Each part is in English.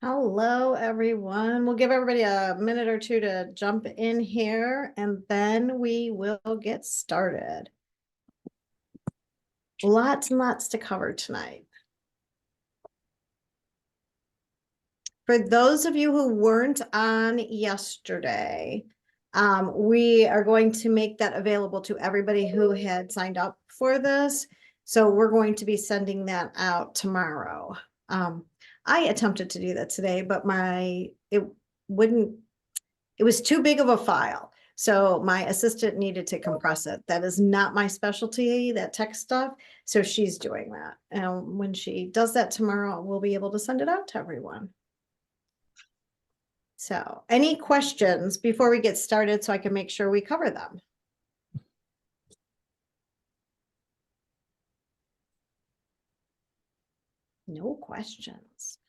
Hello, everyone. We'll give everybody a minute or two to jump in here, and then we will get started. Lots and lots to cover tonight. For those of you who weren't on yesterday, we are going to make that available to everybody who had signed up for this. So we're going to be sending that out tomorrow. I attempted to do that today, but it was too big of a file. So my assistant needed to compress it. That is not my specialty, that tech stuff. So she's doing that. And when she does that tomorrow, we'll be able to send it out to everyone. So any questions before we get started so I can make sure we cover them? No questions.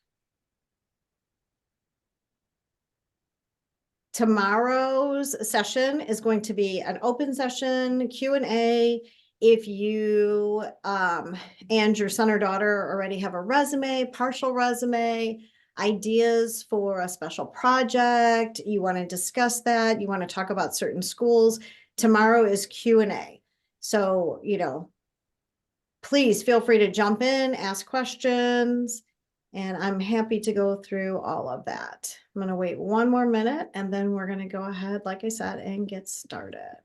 Tomorrow's session is going to be an open session, Q&A. If you and your son or daughter already have a resume, partial resume, ideas for a special project, you want to discuss that, you want to talk about certain schools, tomorrow is Q&A. So, please feel free to jump in, ask questions, and I'm happy to go through all of that. I'm going to wait one more minute, and then we're going to go ahead, like I said, and get started.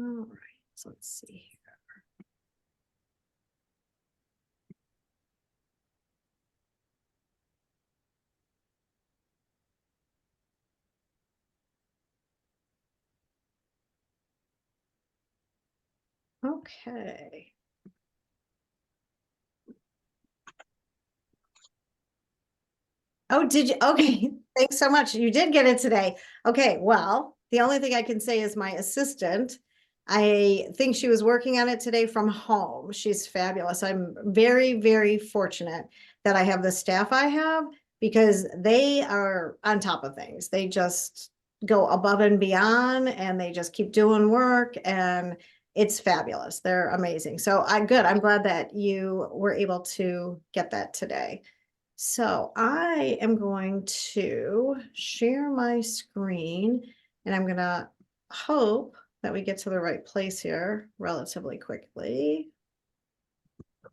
All right, so let's see here. Okay. Oh, did you? Okay. Thanks so much. You did get it today. Okay. Well, the only thing I can say is my assistant, I think she was working on it today from home. She's fabulous. I'm very, very fortunate that I have the staff I have because they are on top of things. They just go above and beyond and they just keep doing work and it's fabulous. They're amazing. So I'm good. I'm glad that you were able to get that today. So I am going to share my screen and I'm going to hope that we get to the right place here relatively quickly. Of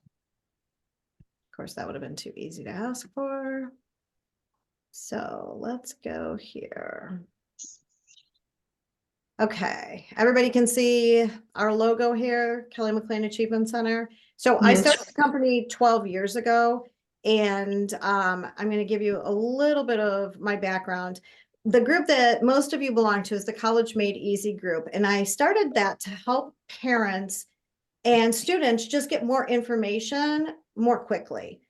course, that would have been too easy to ask for. So let's go here. Okay, everybody can see our logo here, Kelly MacLean Achievement Center. So I started the company 12 years ago, and I'm going to give you a little bit of my background. The group that most of you belong to is the College Made Easy group, and I started that to help parents and students just get more information more quickly.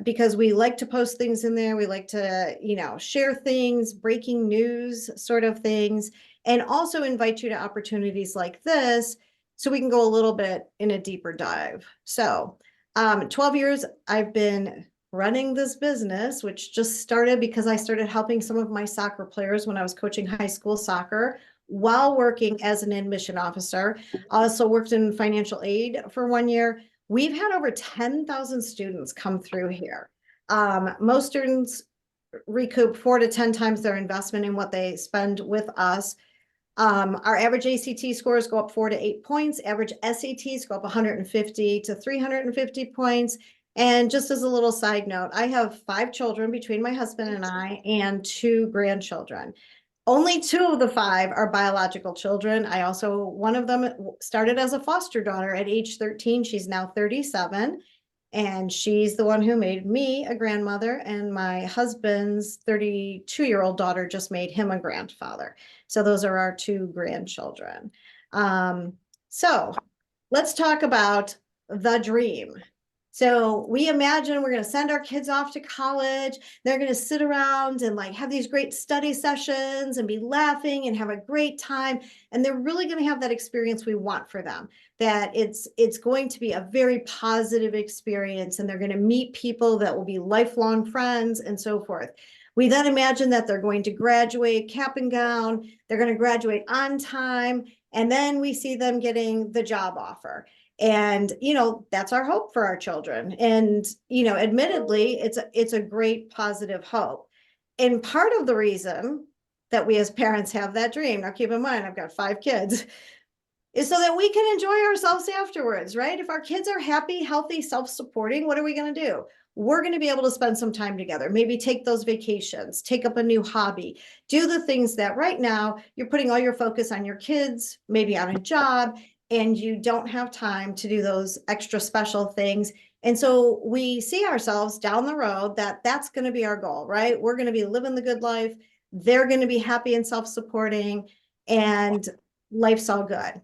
Because we like to post things in there. We like to, share things, breaking news sort of things, and also invite you to opportunities like this so we can go a little bit in a deeper dive. So 12 years I've been running this business, which just started because I started helping some of my soccer players when I was coaching high school soccer while working as an admission officer. I also worked in financial aid for 1 year. We've had over 10,000 students come through here. Most students recoup 4 to 10 times their investment in what they spend with us. Our average ACT scores go up 4 to 8 points. Average SATs go up 150 to 350 points. And just as a little side note, I have 5 children between my husband and I and 2 grandchildren. Only 2 of the 5 are biological children. One of them started as a foster daughter at age 13. She's now 37. And she's the one who made me a grandmother. And my husband's 32-year-old daughter just made him a grandfather. So those are our 2 grandchildren. So let's talk about the dream. So we imagine we're going to send our kids off to college. They're going to sit around and like have these great study sessions and be laughing and have a great time. And they're really going to have that experience we want for them, that it's going to be a very positive experience, and they're going to meet people that will be lifelong friends and so forth. We then imagine that they're going to graduate cap and gown, they're going to graduate on time, and then we see them getting the job offer. And, that's our hope for our children. And, admittedly, it's a great positive hope. And part of the reason that we as parents have that dream, now keep in mind, I've got 5 kids, is so that we can enjoy ourselves afterwards, right? If our kids are happy, healthy, self-supporting, what are we going to do? We're going to be able to spend some time together, maybe take those vacations, take up a new hobby, do the things that right now you're putting all your focus on your kids, maybe on a job, and you don't have time to do those extra special things. And so we see ourselves down the road that that's going to be our goal, right? We're going to be living the good life. They're going to be happy and self-supporting, and life's all good.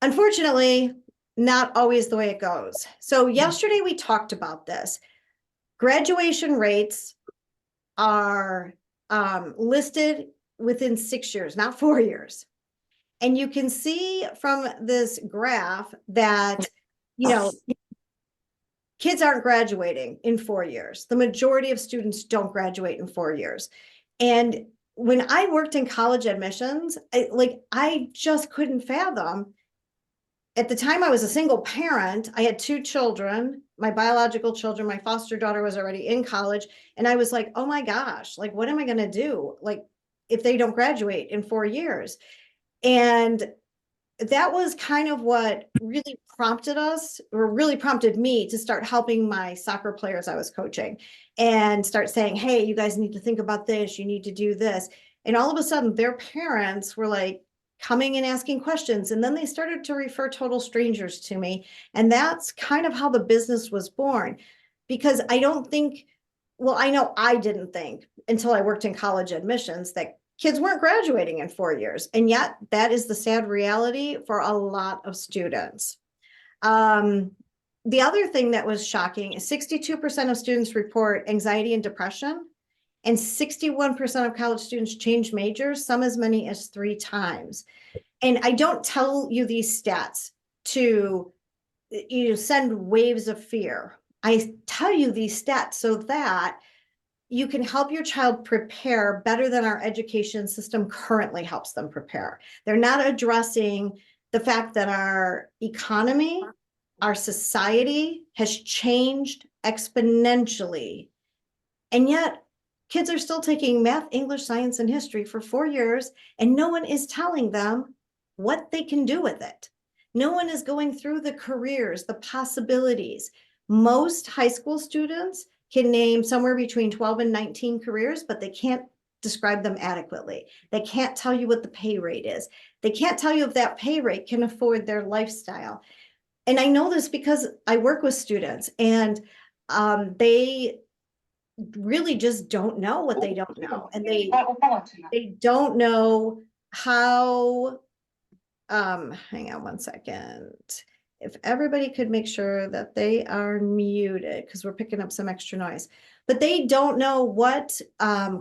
Unfortunately, not always the way it goes. So yesterday we talked about this. Graduation rates are listed within 6 years, not 4 years. And you can see from this graph that, kids aren't graduating in 4 years. The majority of students don't graduate in 4 years. And when I worked in college admissions, I just couldn't fathom. At the time I was a single parent, I had 2 children, my biological children, my foster daughter was already in college. And I was like, oh my gosh, like, what am I going to do? Like, if they don't graduate in 4 years. And that was kind of what really prompted us, or really prompted me, to start helping my soccer players I was coaching and start saying, hey, you guys need to think about this. You need to do this. And all of a sudden their parents were like coming and asking questions. And then they started to refer total strangers to me. And that's kind of how the business was born, because I don't think, well, I know I didn't think until I worked in college admissions that kids weren't graduating in 4 years. And yet that is the sad reality for a lot of students. The other thing that was shocking is 62% of students report anxiety and depression, and 61% of college students change majors, some as many as 3 times. And I don't tell you these stats to send waves of fear. I tell you these stats so that you can help your child prepare better than our education system currently helps them prepare. They're not addressing the fact that our economy, our society has changed exponentially. And yet kids are still taking math, English, science, and history for 4 years, and no one is telling them what they can do with it. No one is going through the careers, the possibilities. Most high school students can name somewhere between 12 and 19 careers, but they can't describe them adequately. They can't tell you what the pay rate is. They can't tell you if that pay rate can afford their lifestyle. And I know this because I work with students, and they really just don't know what they don't know. And they don't know how, hang on one second. If everybody could make sure that they are muted, because we're picking up some extra noise, but they don't know what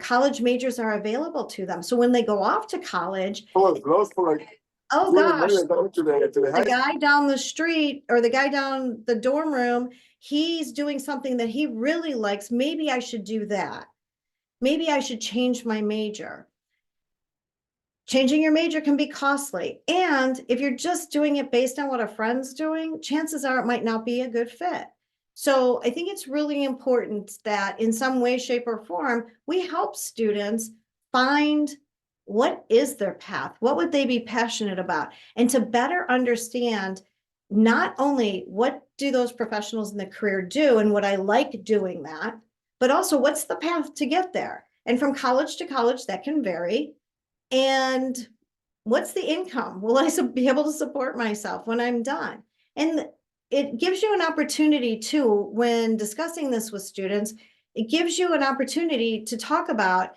college majors are available to them. So when they go off to college, oh gosh, the guy down the street, or the guy down the dorm room, he's doing something that he really likes. Maybe I should do that. Maybe I should change my major. Changing your major can be costly. And if you're just doing it based on what a friend's doing, chances are it might not be a good fit. So I think it's really important that in some way, shape, or form, we help students find what is their path, what would they be passionate about, and to better understand not only what do those professionals in the career do and what I like doing that, but also what's the path to get there. And from college to college, that can vary. And what's the income? Will I be able to support myself when I'm done? And it gives you an opportunity too, when discussing this with students, it gives you an opportunity to talk about,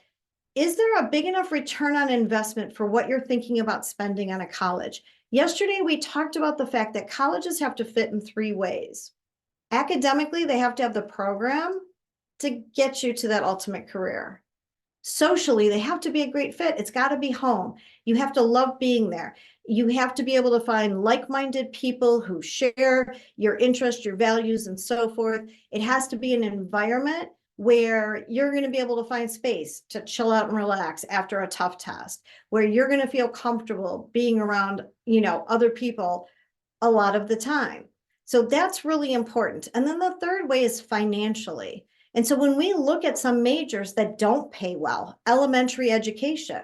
is there a big enough return on investment for what you're thinking about spending on a college? Yesterday, we talked about the fact that colleges have to fit in 3 ways. Academically, they have to have the program to get you to that ultimate career. Socially, they have to be a great fit. It's got to be home. You have to love being there. You have to be able to find like-minded people who share your interests, your values, and so forth. It has to be an environment where you're going to be able to find space to chill out and relax after a tough test, where you're going to feel comfortable being around, other people a lot of the time. So that's really important. And then the third way is financially. And so when we look at some majors that don't pay well, elementary education,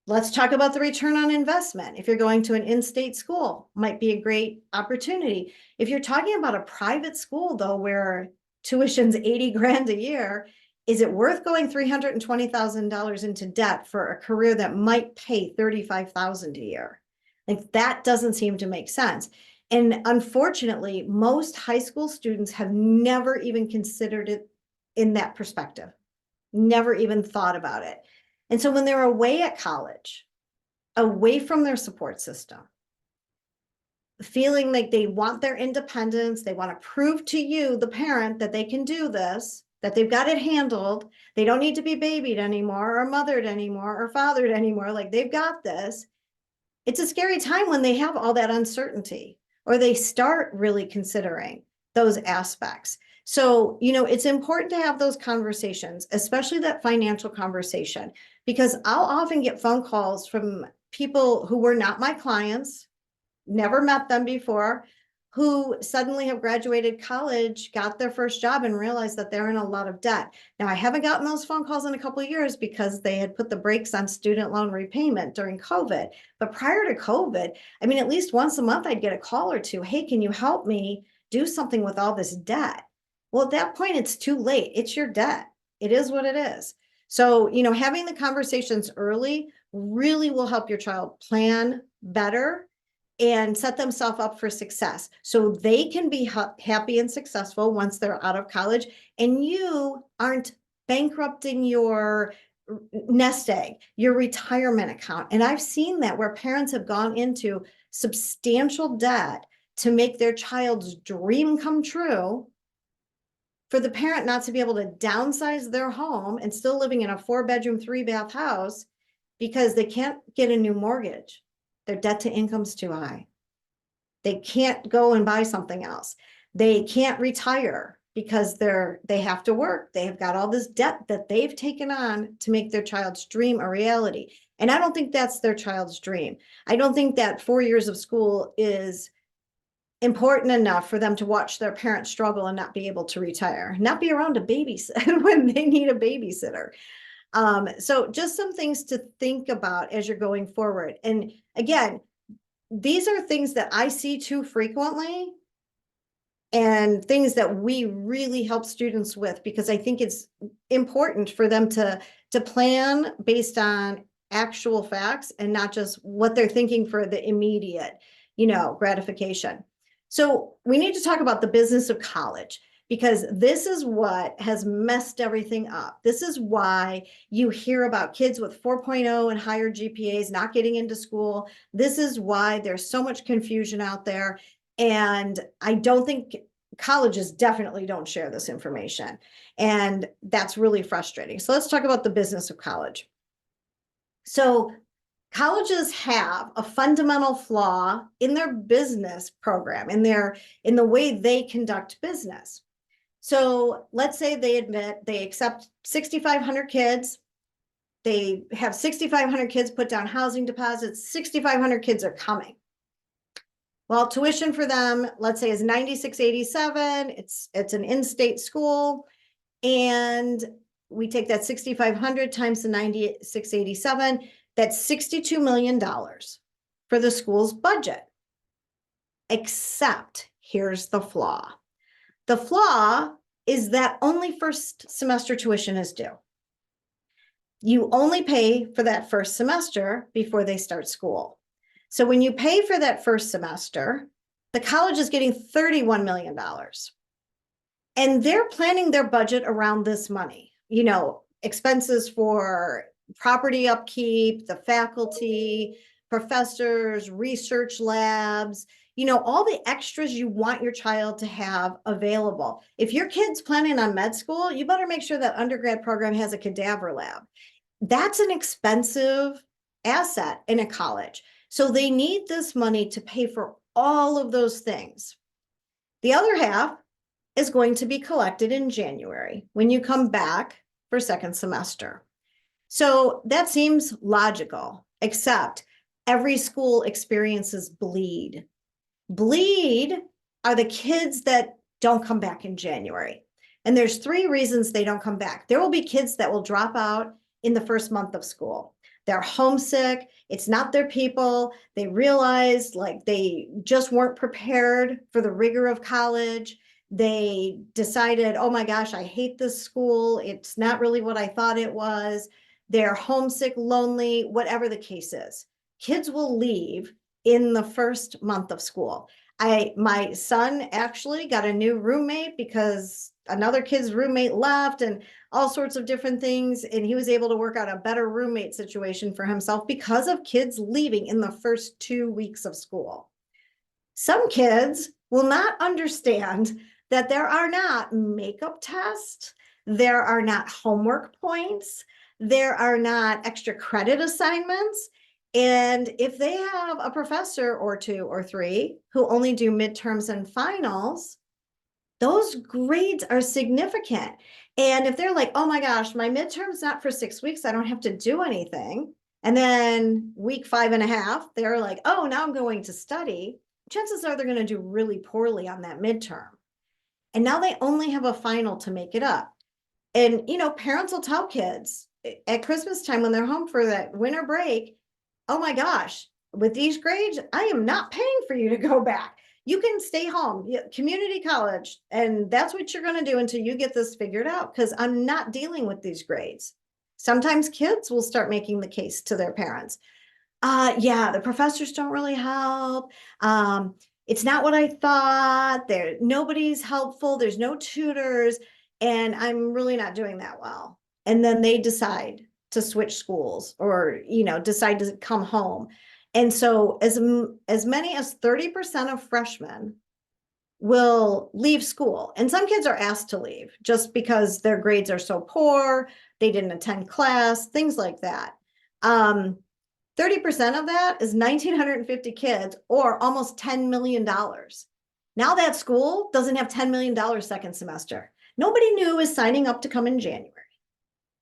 let's talk about the return on investment. If you're going to an in-state school, might be a great opportunity. If you're talking about a private school, though, where tuition's 80 grand a year, is it worth going $320,000 into debt for a career that might pay $35,000 a year? Like, that doesn't seem to make sense. And unfortunately, most high school students have never even considered it in that perspective, never even thought about it. And so when they're away at college, away from their support system, feeling like they want their independence, they want to prove to you, the parent, that they can do this, that they've got it handled, they don't need to be babied anymore or mothered anymore or fathered anymore, like they've got this. It's a scary time when they have all that uncertainty, or they start really considering those aspects. So, it's important to have those conversations, especially that financial conversation, because I'll often get phone calls from people who were not my clients, never met them before, who suddenly have graduated college, got their first job, and realized that they're in a lot of debt. Now, I haven't gotten those phone calls in a couple of years because they had put the brakes on student loan repayment during COVID. But prior to COVID, I mean, at least once a month, I'd get a call or two. Hey, can you help me do something with all this debt? Well, at that point, it's too late. It's your debt. It is what it is. So, having the conversations early really will help your child plan better and set themselves up for success, so they can be happy and successful once they're out of college, and you aren't bankrupting your nest egg, your retirement account. And I've seen that where parents have gone into substantial debt to make their child's dream come true, for the parent not to be able to downsize their home and still living in a 4-bedroom, 3-bath house because they can't get a new mortgage. Their debt to income's too high. They can't go and buy something else. They can't retire because they have to work. They have got all this debt that they've taken on to make their child's dream a reality. And I don't think that's their child's dream. I don't think that 4 years of school is important enough for them to watch their parents struggle and not be able to retire, not be around a babysitter when they need a babysitter. So just some things to think about as you're going forward. And again, these are things that I see too frequently, and things that we really help students with, because I think it's important for them to plan based on actual facts and not just what they're thinking for the immediate, gratification. So we need to talk about the business of college, because this is what has messed everything up. This is why you hear about kids with 4.0 and higher GPAs not getting into school. This is why there's so much confusion out there. And I don't think colleges definitely don't share this information. And that's really frustrating. So let's talk about the business of college. So colleges have a fundamental flaw in their business program, in the way they conduct business. So let's say they accept 6,500 kids. They have 6,500 kids put down housing deposits. 6,500 kids are coming. Well, tuition for them, let's say, is $96.87. It's an in-state school, and we take that 6,500 times the $96.87. That's $62 million for the school's budget. Except here's the flaw. The flaw is that only first semester tuition is due. You only pay for that first semester before they start school. So when you pay for that first semester, the college is getting $31 million. And they're planning their budget around this money, expenses for property upkeep, the faculty, professors, research labs, all the extras you want your child to have available. If your kid's planning on med school, you better make sure that undergrad program has a cadaver lab. That's an expensive asset in a college. So they need this money to pay for all of those things. The other half is going to be collected in January when you come back for second semester. So that seems logical, except every school experiences bleed. Bleed are the kids that don't come back in January. And there's 3 reasons they don't come back. There will be kids that will drop out in the first month of school. They're homesick. It's not their people. They realize like they just weren't prepared for the rigor of college. They decided, oh my gosh, I hate this school. It's not really what I thought it was. They're homesick, lonely, whatever the case is. Kids will leave in the first month of school. My son actually got a new roommate because another kid's roommate left and all sorts of different things. And he was able to work out a better roommate situation for himself because of kids leaving in the first 2 weeks of school. Some kids will not understand that there are not makeup tests, there are not homework points, there are not extra credit assignments. And if they have a professor or 2 or 3 who only do midterms and finals, those grades are significant. And if they're like, oh my gosh, my midterm's not for 6 weeks, I don't have to do anything. And then week 5.5, they're like, oh, now I'm going to study. Chances are they're going to do really poorly on that midterm. And now they only have a final to make it up. And, parents will tell kids at Christmas time when they're home for that winter break, oh my gosh, with these grades, I am not paying for you to go back. You can stay home, community college, and that's what you're going to do until you get this figured out because I'm not dealing with these grades. Sometimes kids will start making the case to their parents. Yeah, the professors don't really help. It's not what I thought. Nobody's helpful. There's no tutors, and I'm really not doing that well. And then they decide to switch schools or, decide to come home. And so as many as 30% of freshmen will leave school. And some kids are asked to leave just because their grades are so poor, they didn't attend class, things like that. 30% of that is 1,950 kids or almost $10 million. Now that school doesn't have $10 million second semester. Nobody new is signing up to come in January.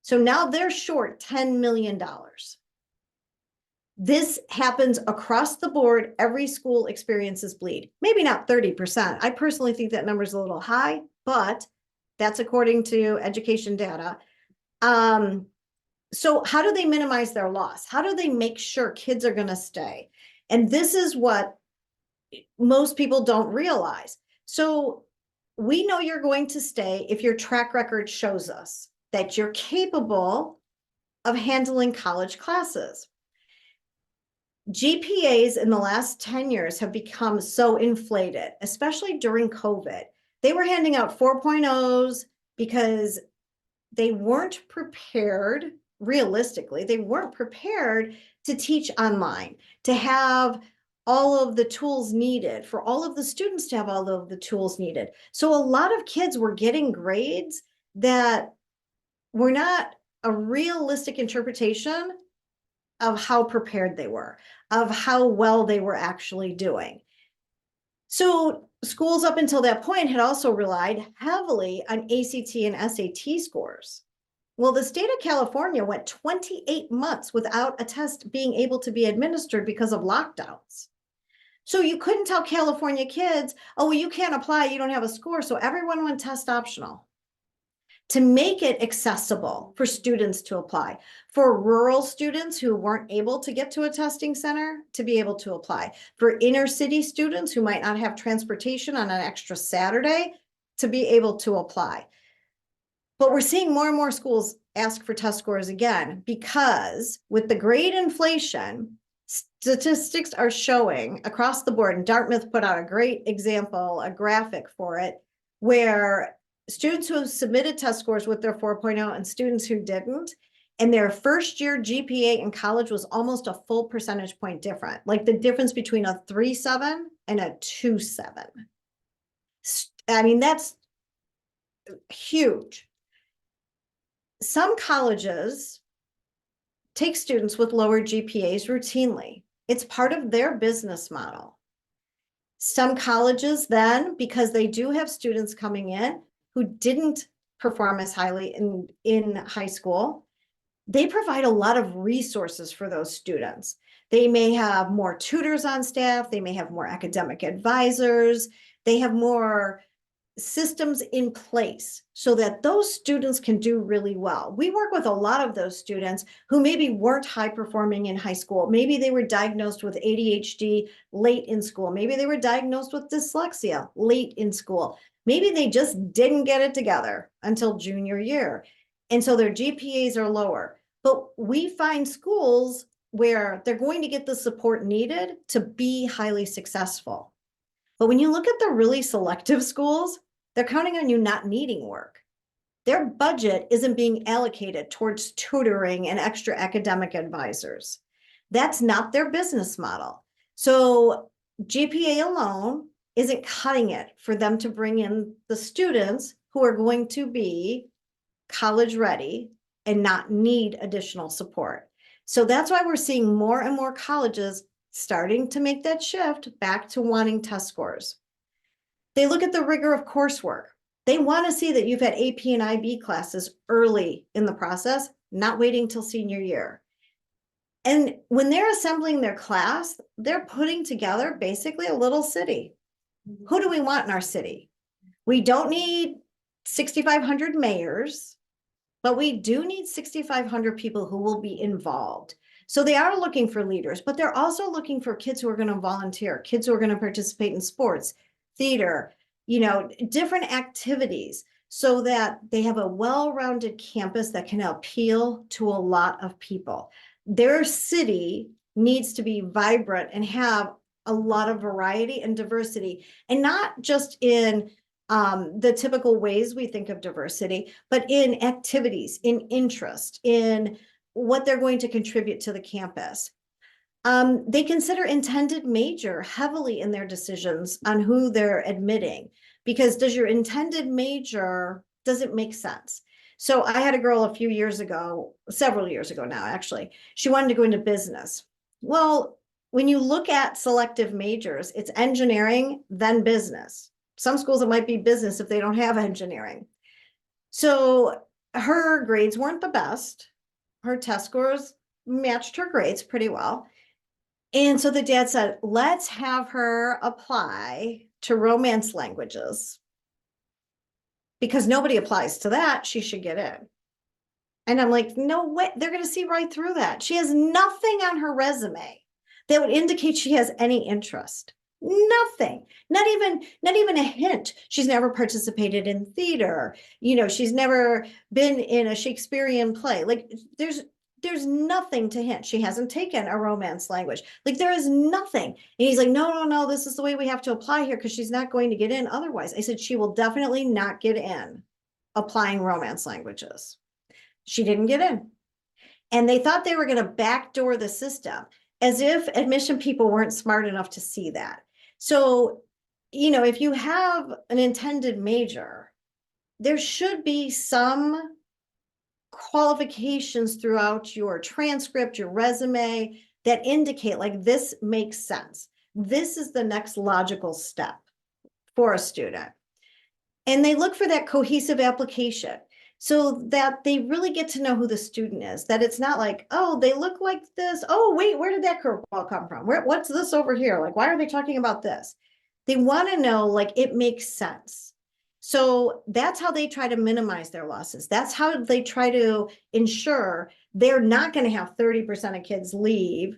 So now they're short $10 million. This happens across the board. Every school experiences bleed. Maybe not 30%. I personally think that number is a little high, but that's according to education data. So how do they minimize their loss? How do they make sure kids are going to stay? And this is what most people don't realize. So we know you're going to stay if your track record shows us that you're capable of handling college classes. GPAs in the last 10 years have become so inflated, especially during COVID. They were handing out 4.0s because they weren't prepared, realistically, they weren't prepared to teach online, to have all of the tools needed, for all of the students to have all of the tools needed. So a lot of kids were getting grades that were not a realistic interpretation of how prepared they were, of how well they were actually doing. So schools up until that point had also relied heavily on ACT and SAT scores. Well, the state of California went 28 months without a test being able to be administered because of lockdowns. So you couldn't tell California kids, oh, well, you can't apply, you don't have a score. So everyone went test optional to make it accessible for students to apply, for rural students who weren't able to get to a testing center to be able to apply, for inner city students who might not have transportation on an extra Saturday to be able to apply. But we're seeing more and more schools ask for test scores again, because with the grade inflation, statistics are showing across the board, and Dartmouth put out a great example, a graphic for it, where students who submitted test scores with their 4.0 and students who didn't, and their first year GPA in college was almost a full percentage point different. Like the difference between a 3.7 and a 2.7. I mean, that's huge. Some colleges take students with lower GPAs routinely. It's part of their business model. Some colleges then, because they do have students coming in who didn't perform as highly in high school, they provide a lot of resources for those students. They may have more tutors on staff. They may have more academic advisors. They have more systems in place so that those students can do really well. We work with a lot of those students who maybe weren't high performing in high school. Maybe they were diagnosed with ADHD late in school. Maybe they were diagnosed with dyslexia late in school. Maybe they just didn't get it together until junior year. And so their GPAs are lower. But we find schools where they're going to get the support needed to be highly successful. But when you look at the really selective schools, they're counting on you not needing work. Their budget isn't being allocated towards tutoring and extra academic advisors. That's not their business model. So GPA alone isn't cutting it for them to bring in the students who are going to be college ready and not need additional support. So that's why we're seeing more and more colleges starting to make that shift back to wanting test scores. They look at the rigor of coursework. They want to see that you've had AP and IB classes early in the process, not waiting till senior year. And when they're assembling their class, they're putting together basically a little city. Who do we want in our city? We don't need 6,500 mayors, but we do need 6,500 people who will be involved. So they are looking for leaders, but they're also looking for kids who are going to volunteer, kids who are going to participate in sports, theater, different activities, so that they have a well-rounded campus that can appeal to a lot of people. Their city needs to be vibrant and have a lot of variety and diversity, and not just in the typical ways we think of diversity, but in activities, in interest, in what they're going to contribute to the campus. They consider intended major heavily in their decisions on who they're admitting, because does your intended major, does it make sense? So I had a girl a few years ago, several years ago now, actually, she wanted to go into business. Well, when you look at selective majors, it's engineering, then business. Some schools, it might be business if they don't have engineering. So her grades weren't the best. Her test scores matched her grades pretty well. And so the dad said, let's have her apply to romance languages, because nobody applies to that. She should get in. And I'm like, no way, they're going to see right through that. She has nothing on her resume that would indicate she has any interest. Nothing, not even a hint. She's never participated in theater. She's never been in a Shakespearean play. Like there's nothing to hint. She hasn't taken a romance language. Like there is nothing. And he's like, no, this is the way we have to apply here, because she's not going to get in otherwise. I said, she will definitely not get in applying romance languages. She didn't get in. And they thought they were going to backdoor the system, as if admission people weren't smart enough to see that. So, if you have an intended major, there should be some qualifications throughout your transcript, your resume, that indicate like this makes sense. This is the next logical step for a student. And they look for that cohesive application, so that they really get to know who the student is, that it's not like, oh, they look like this. Oh, wait, where did that curveball come from? What's this over here? Like, why are they talking about this? They want to know, like, it makes sense. So that's how they try to minimize their losses. That's how they try to ensure they're not going to have 30% of kids leave,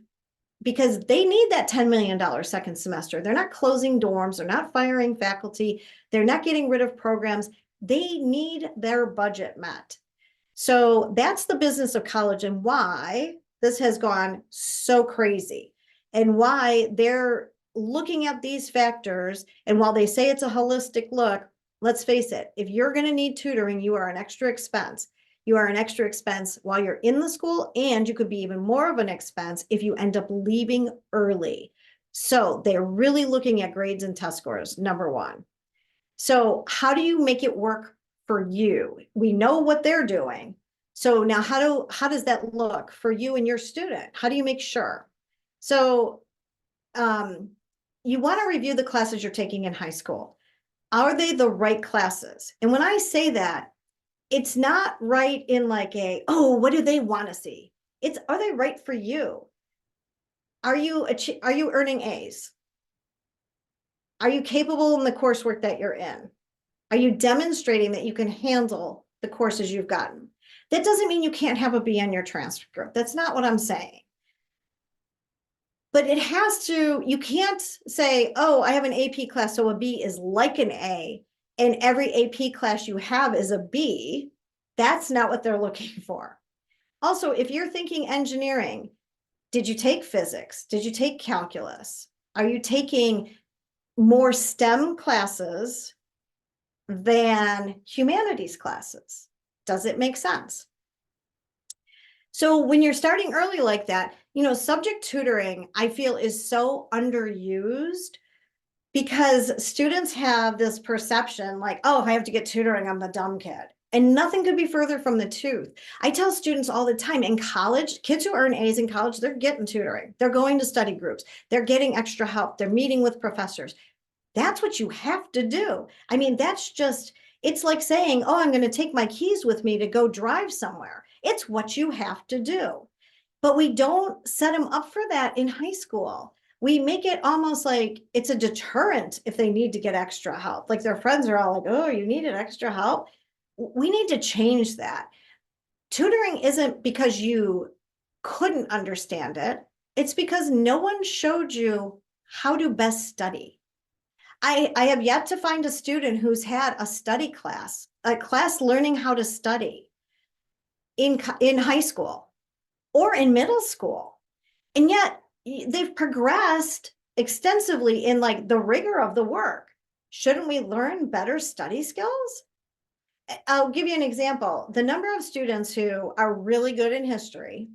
because they need that $10 million second semester. They're not closing dorms. They're not firing faculty. They're not getting rid of programs. They need their budget met. So that's the business of college, and why this has gone so crazy, and why they're looking at these factors. And while they say it's a holistic look, let's face it, if you're going to need tutoring, you are an extra expense. You are an extra expense while you're in the school, and you could be even more of an expense if you end up leaving early. So they're really looking at grades and test scores, number one. So how do you make it work for you? We know what they're doing. So now how does that look for you and your student? How do you make sure? So you want to review the classes you're taking in high school. Are they the right classes? And when I say that, it's not right in like oh, what do they want to see? It's, are they right for you? Are you earning A's? Are you capable in the coursework that you're in? Are you demonstrating that you can handle the courses you've gotten? That doesn't mean you can't have a B on your transcript. That's not what I'm saying. But it has to, you can't say, oh, I have an AP class, so a B is like an A, and every AP class you have is a B. That's not what they're looking for. Also, if you're thinking engineering, did you take physics? Did you take calculus? Are you taking more STEM classes than humanities classes? Does it make sense? So when you're starting early like that, subject tutoring, I feel, is so underused because students have this perception like, oh, if I have to get tutoring, I'm the dumb kid. And nothing could be further from the truth. I tell students all the time, in college, kids who earn A's in college, they're getting tutoring. They're going to study groups. They're getting extra help. They're meeting with professors. That's what you have to do. I mean, that's just, it's like saying, oh, I'm going to take my keys with me to go drive somewhere. It's what you have to do. But we don't set them up for that in high school. We make it almost like it's a deterrent if they need to get extra help. Like their friends are all like, oh, you needed extra help. We need to change that. Tutoring isn't because you couldn't understand it. It's because no one showed you how to best study. I have yet to find a student who's had a study class, a class learning how to study in high school or in middle school. And yet they've progressed extensively in like the rigor of the work. Shouldn't we learn better study skills? I'll give you an example. The number of students who are really good in history,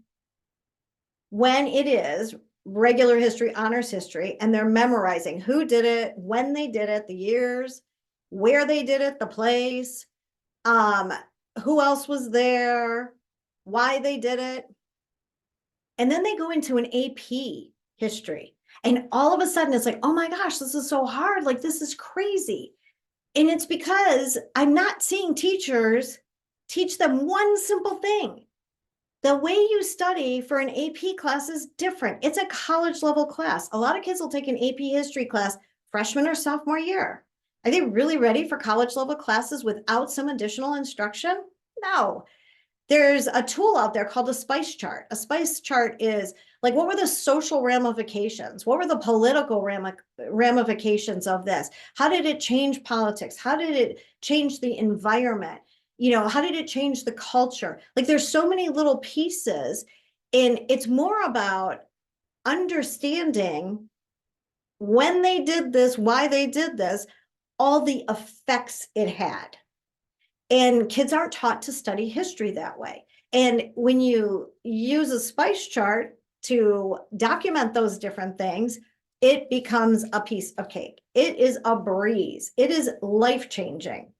when it is regular history, honors history, and they're memorizing who did it, when they did it, the years, where they did it, the place, who else was there, why they did it. And then they go into an AP history. And all of a sudden it's like, oh my gosh, this is so hard. Like, this is crazy. And it's because I'm not seeing teachers teach them one simple thing. The way you study for an AP class is different. It's a college level class. A lot of kids will take an AP history class freshman or sophomore year. Are they really ready for college level classes without some additional instruction? No. There's a tool out there called a spice chart. A spice chart is like, what were the social ramifications? What were the political ramifications of this? How did it change politics? How did it change the environment? How did it change the culture? Like, there's so many little pieces, and it's more about understanding when they did this, why they did this, all the effects it had. And kids aren't taught to study history that way. And when you use a spice chart to document those different things, it becomes a piece of cake. It is a breeze. It is life-changing.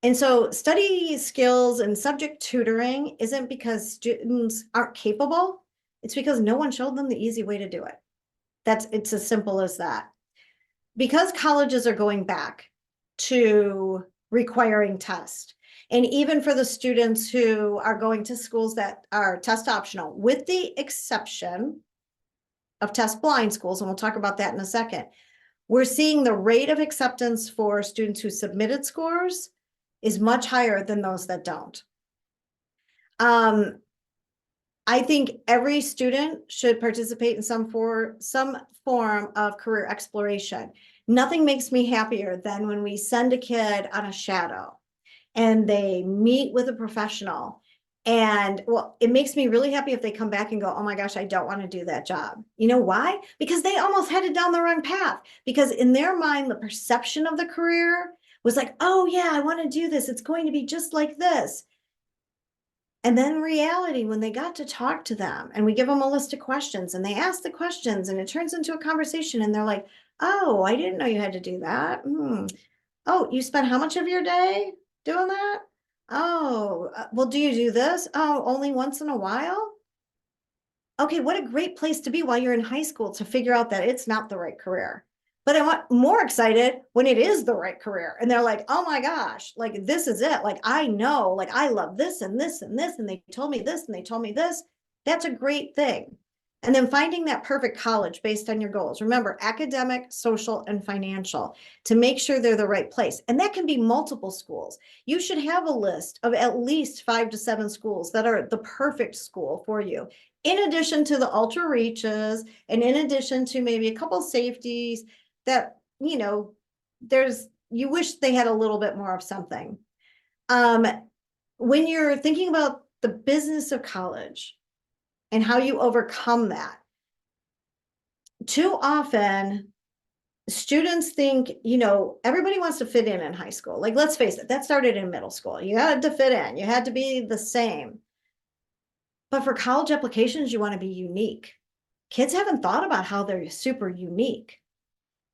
And so study skills and subject tutoring isn't because students aren't capable. It's because no one showed them the easy way to do it. It's as simple as that. Because colleges are going back to requiring tests, and even for the students who are going to schools that are test optional, with the exception of test blind schools, and we'll talk about that in a second, we're seeing the rate of acceptance for students who submitted scores is much higher than those that don't. I think every student should participate in some form of career exploration. Nothing makes me happier than when we send a kid on a shadow and they meet with a professional. And well, it makes me really happy if they come back and go, oh my gosh, I don't want to do that job. You know why? Because they almost headed down the wrong path. Because in their mind, the perception of the career was like, oh yeah, I want to do this. It's going to be just like this. And then reality, when they got to talk to them and we give them a list of questions and they ask the questions and it turns into a conversation and they're like, oh, I didn't know you had to do that. Oh, you spent how much of your day doing that? Oh, well, do you do this? Oh, only once in a while? Okay, what a great place to be while you're in high school to figure out that it's not the right career. But I want more excited when it is the right career. And they're like, oh my gosh, like this is it. Like I know, like I love this and this and this. And they told me this and they told me this. That's a great thing. And then finding that perfect college based on your goals. Remember, academic, social, and financial to make sure they're the right place. And that can be multiple schools. You should have a list of at least 5 to 7 schools that are the perfect school for you, in addition to the ultra reaches, and in addition to maybe a couple safeties that, you wish they had a little bit more of something. When you're thinking about the business of college and how you overcome that, too often students think, everybody wants to fit in high school. Like, let's face it, that started in middle school. You had to fit in, you had to be the same. But for college applications, you want to be unique. Kids haven't thought about how they're super unique.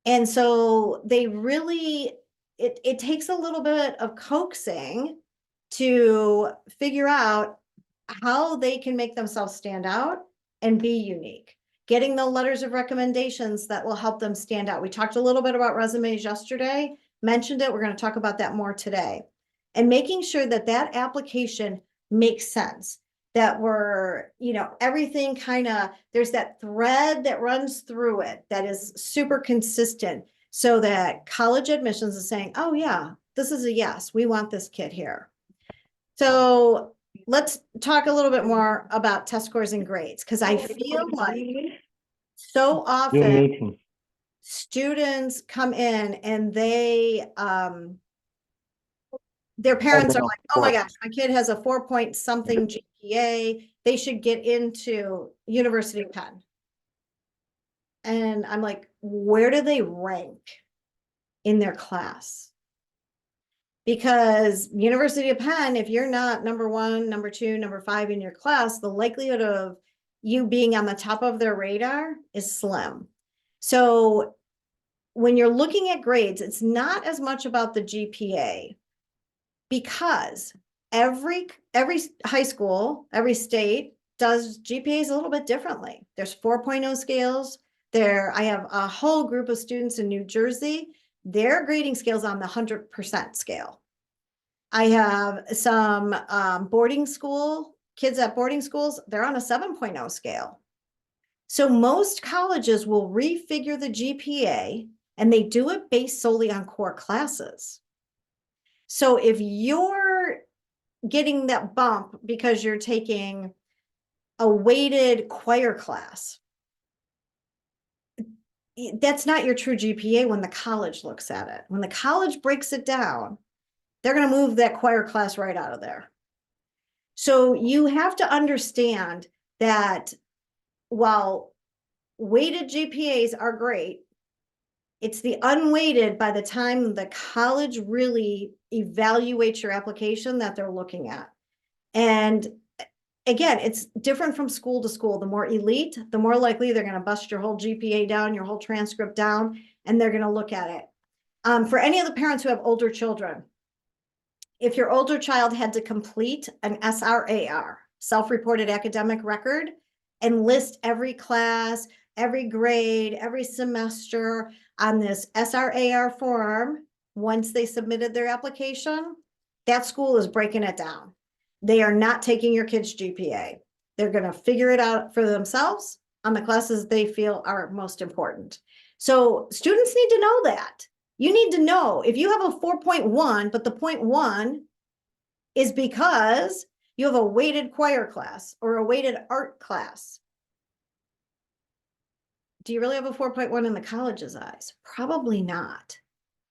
And so they really, it takes a little bit of coaxing to figure out how they can make themselves stand out and be unique. Getting the letters of recommendations that will help them stand out. We talked a little bit about resumes yesterday, mentioned it. We're going to talk about that more today. And making sure that that application makes sense, that we're, everything kind of, there's that thread that runs through it that is super consistent, so that college admissions is saying, oh yeah, this is a yes, we want this kid here. So let's talk a little bit more about test scores and grades, because I feel like so often students come in and their parents are like, oh my gosh, my kid has a 4 something GPA. They should get into University of Penn. And I'm like, where do they rank in their class? Because University of Penn, if you're not number 1, number 2, number 5 in your class, the likelihood of you being on the top of their radar is slim. So when you're looking at grades, it's not as much about the GPA, because every high school, every state does GPAs a little bit differently. There's 4.0 scales. I have a whole group of students in New Jersey. Their grading scale's on the 100% scale. I have some kids at boarding schools, they're on a 7.0 scale. So most colleges will refigure the GPA, and they do it based solely on core classes. So if you're getting that bump because you're taking a weighted choir class, that's not your true GPA when the college looks at it. When the college breaks it down, they're going to move that choir class right out of there. So you have to understand that while weighted GPAs are great, it's the unweighted, by the time the college really evaluates your application, that they're looking at. And again, it's different from school to school. The more elite, the more likely they're going to bust your whole GPA down, your whole transcript down, and they're going to look at it. For any of the parents who have older children, if your older child had to complete an SRAR, self-reported academic record, and list every class, every grade, every semester on this SRAR form, once they submitted their application, that school is breaking it down. They are not taking your kid's GPA. They're going to figure it out for themselves on the classes they feel are most important. So students need to know that. You need to know if you have a 4.1, but the 0.1 is because you have a weighted choir class or a weighted art class. Do you really have a 4.1 in the college's eyes? Probably not.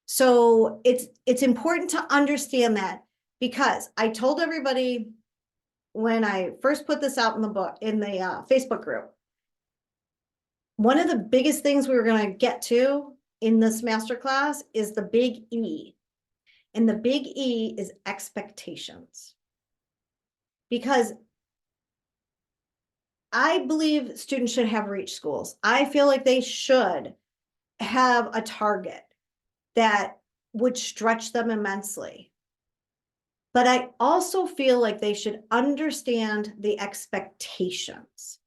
So it's important to understand that, because I told everybody when I first put this out in the Facebook group, one of the biggest things we were going to get to in this masterclass is the big E. And the big E is expectations. because I believe students should have reach schools. I feel like they should have a target that would stretch them immensely. But I also feel like they should understand the expectations.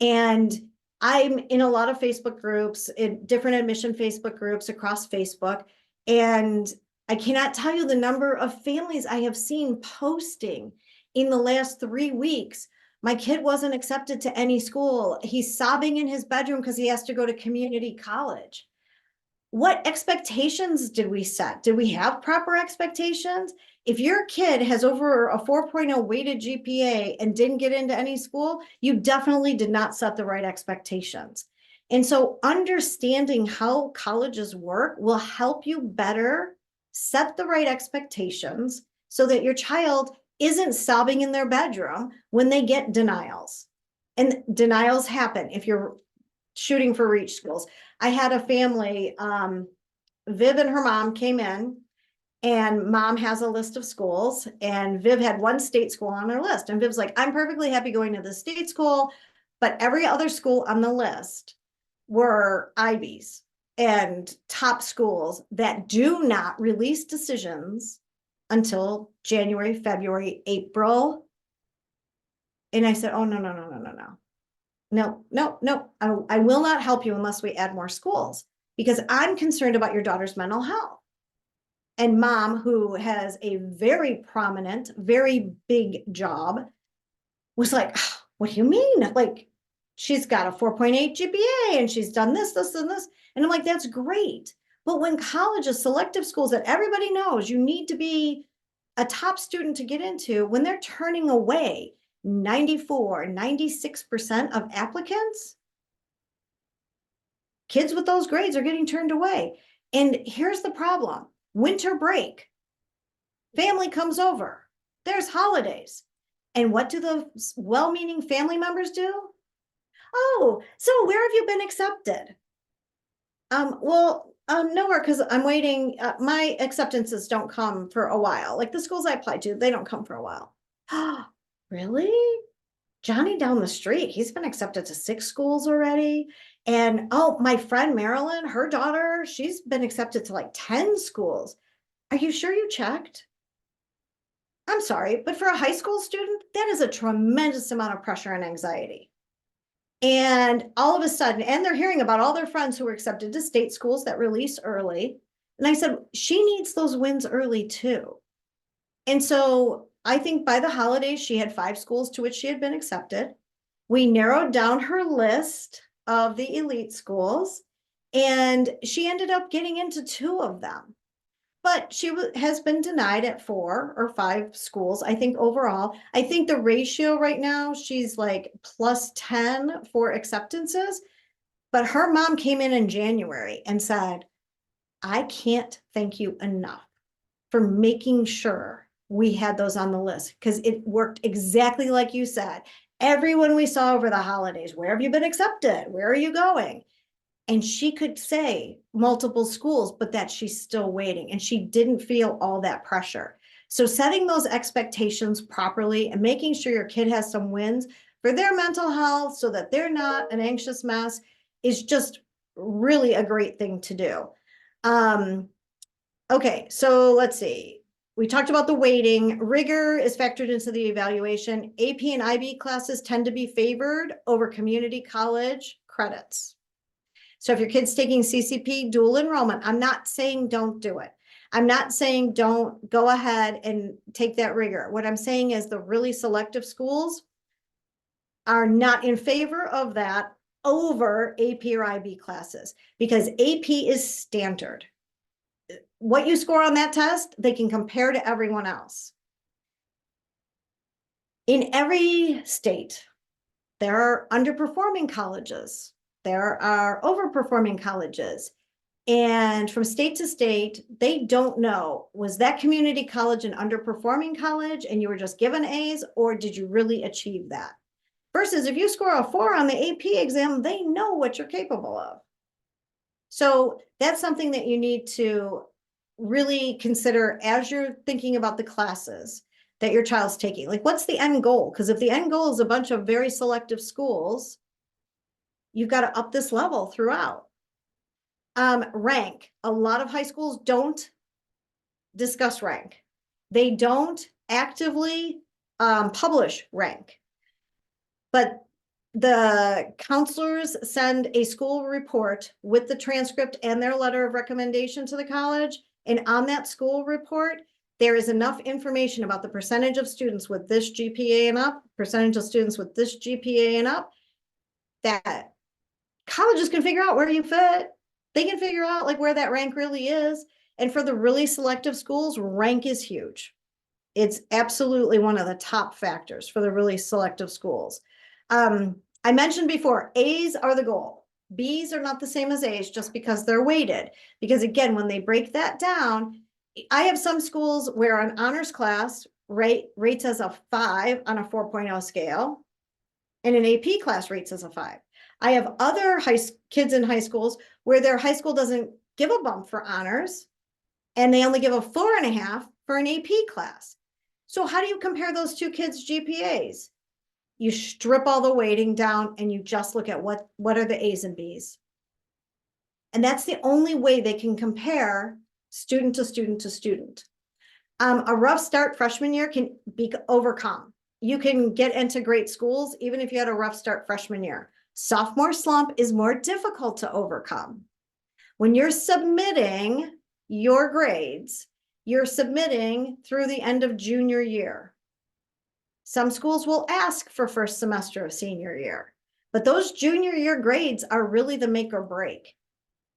And I'm in a lot of Facebook groups, in different admission Facebook groups across Facebook. And I cannot tell you the number of families I have seen posting in the last 3 weeks. My kid wasn't accepted to any school. He's sobbing in his bedroom because he has to go to community college. What expectations did we set? Did we have proper expectations? If your kid has over a 4.0 weighted GPA and didn't get into any school, you definitely did not set the right expectations. And so understanding how colleges work will help you better set the right expectations so that your child isn't sobbing in their bedroom when they get denials. And denials happen if you're shooting for reach schools. I had a family, Viv and her mom came in, and mom has a list of schools, and Viv had one state school on her list. And Viv's like, I'm perfectly happy going to the state school, but every other school on the list were Ivies and top schools that do not release decisions until January, February, April. And I said, oh, no, no, no, no, no, no. No, no, no, I will not help you unless we add more schools, because I'm concerned about your daughter's mental health. And mom, who has a very prominent, very big job, was like, oh, what do you mean? Like, she's got a 4.8 GPA and she's done this, this, and this. And I'm like, that's great. But when colleges, selective schools that everybody knows you need to be a top student to get into, when they're turning away 94, 96% of applicants, kids with those grades are getting turned away. And here's the problem. Winter break, family comes over, there's holidays. And what do the well-meaning family members do? Oh, so where have you been accepted? Nowhere, because I'm waiting. My acceptances don't come for a while. Like the schools I applied to, they don't come for a while. Really? Johnny down the street, he's been accepted to 6 schools already. And oh, my friend Marilyn, her daughter, she's been accepted to like 10 schools. Are you sure you checked? I'm sorry, but for a high school student, that is a tremendous amount of pressure and anxiety. And all of a sudden, and they're hearing about all their friends who were accepted to state schools that release early. And I said, she needs those wins early too. And so I think by the holidays, she had 5 schools to which she had been accepted. We narrowed down her list of the elite schools, and she ended up getting into 2 of them. But she has been denied at 4 or 5 schools, I think overall. I think the ratio right now, she's like plus 10 for acceptances. But her mom came in January and said, I can't thank you enough for making sure we had those on the list, because it worked exactly like you said. Everyone we saw over the holidays, where have you been accepted? Where are you going? And she could say multiple schools, but that she's still waiting, and she didn't feel all that pressure. So setting those expectations properly and making sure your kid has some wins for their mental health so that they're not an anxious mess is just really a great thing to do. Okay, so let's see. We talked about the weighting. Rigor is factored into the evaluation. AP and IB classes tend to be favored over community college credits. So if your kid's taking CCP dual enrollment, I'm not saying don't do it. I'm not saying don't go ahead and take that rigor. What I'm saying is the really selective schools are not in favor of that over AP or IB classes, because AP is standard. What you score on that test, they can compare to everyone else. In every state, there are underperforming colleges. There are overperforming colleges. And from state to state, they don't know, was that community college an underperforming college and you were just given A's, or did you really achieve that? Versus if you score a 4 on the AP exam, they know what you're capable of. So that's something that you need to really consider as you're thinking about the classes. that your child's taking? Like, what's the end goal? Because if the end goal is a bunch of very selective schools, you've got to up this level throughout. Rank. A lot of high schools don't discuss rank. They don't actively publish rank. But the counselors send a school report with the transcript and their letter of recommendation to the college. And on that school report, there is enough information about the percentage of students with this GPA and up, percentage of students with this GPA and up, that colleges can figure out where you fit. They can figure out like where that rank really is. And for the really selective schools, rank is huge. It's absolutely one of the top factors for the really selective schools. I mentioned before, A's are the goal. B's are not the same as A's just because they're weighted. Because again, when they break that down, I have some schools where an honors class rates as a 5 on a 4.0 scale, and an AP class rates as a 5. I have other kids in high schools where their high school doesn't give a bump for honors, and they only give a 4.5 for an AP class. So how do you compare those two kids' GPAs? You strip all the weighting down and you just look at what are the A's and B's. And that's the only way they can compare student to student to student. A rough start freshman year can be overcome. You can get into great schools even if you had a rough start freshman year. Sophomore slump is more difficult to overcome. When you're submitting your grades, you're submitting through the end of junior year. Some schools will ask for first semester of senior year, but those junior year grades are really the make or break.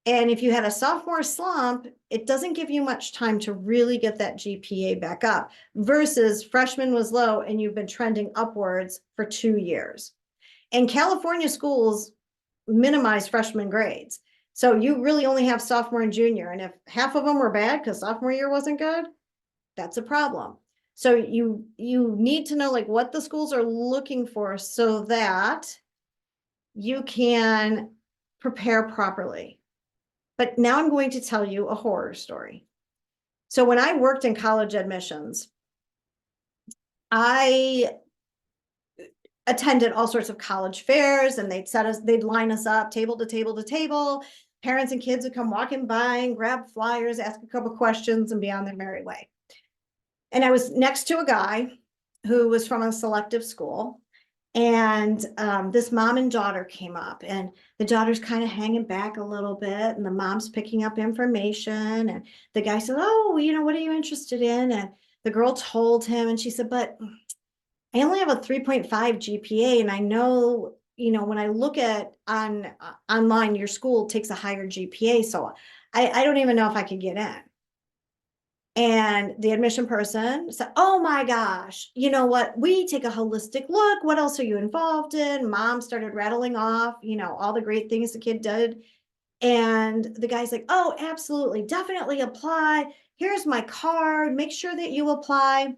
And if you had a sophomore slump, it doesn't give you much time to really get that GPA back up versus freshman was low and you've been trending upwards for 2 years. And California schools minimize freshman grades. So you really only have sophomore and junior. And if half of them were bad because sophomore year wasn't good, that's a problem. So you need to know like what the schools are looking for so that you can prepare properly. But now I'm going to tell you a horror story. So when I worked in college admissions, I attended all sorts of college fairs, and they'd line us up table to table to table. Parents and kids would come walking by and grab flyers, ask a couple questions, and be on their merry way. And I was next to a guy who was from a selective school. And this mom and daughter came up, and the daughter's kind of hanging back a little bit, and the mom's picking up information. And the guy said, "Oh, what are you interested in?" And the girl told him, and she said, "But I only have a 3.5 GPA, and I know, when I look at online, your school takes a higher GPA, so I don't even know if I could get in." And the admission person said, "Oh my gosh, you know what? We take a holistic look. What else are you involved in?" Mom started rattling off, all the great things the kid did. And the guy's like, "Oh, absolutely. Definitely apply. Here's my card. Make sure that you apply."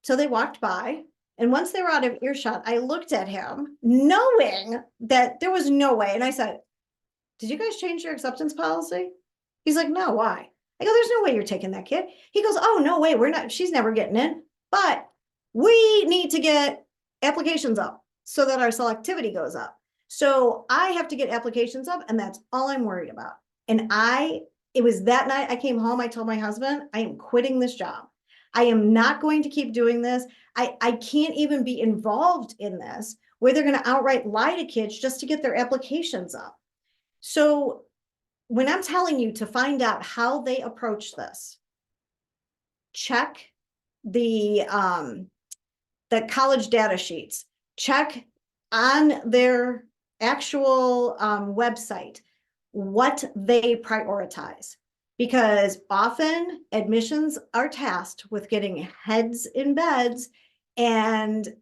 So they walked by. And once they were out of earshot, I looked at him knowing that there was no way. And I said, "Did you guys change your acceptance policy?" He's like, "No, why?" I go, "There's no way you're taking that kid." He goes, "Oh, no way. She's never getting in. But we need to get applications up so that our selectivity goes up. So I have to get applications up, and that's all I'm worried about." And it was that night I came home, I told my husband, "I am quitting this job. I am not going to keep doing this. I can't even be involved in this where they're going to outright lie to kids just to get their applications up." So when I'm telling you to find out how they approach this, check the college data sheets, check on their actual website what they prioritize, because often admissions are tasked with getting heads in beds, and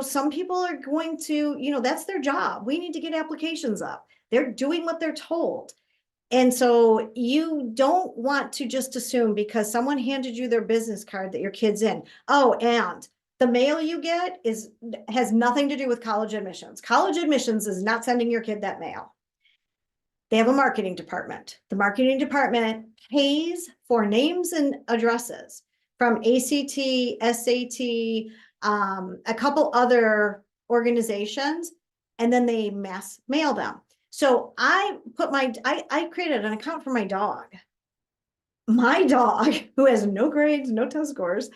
some people are going to, that's their job. We need to get applications up. They're doing what they're told. And so you don't want to just assume because someone handed you their business card that your kid's in. Oh, and the mail you get has nothing to do with college admissions. College admissions is not sending your kid that mail. They have a marketing department. The marketing department pays for names and addresses from ACT, SAT, a couple other organizations, and then they mass mail them. So I created an account for my dog. My dog, who has no grades, no test scores,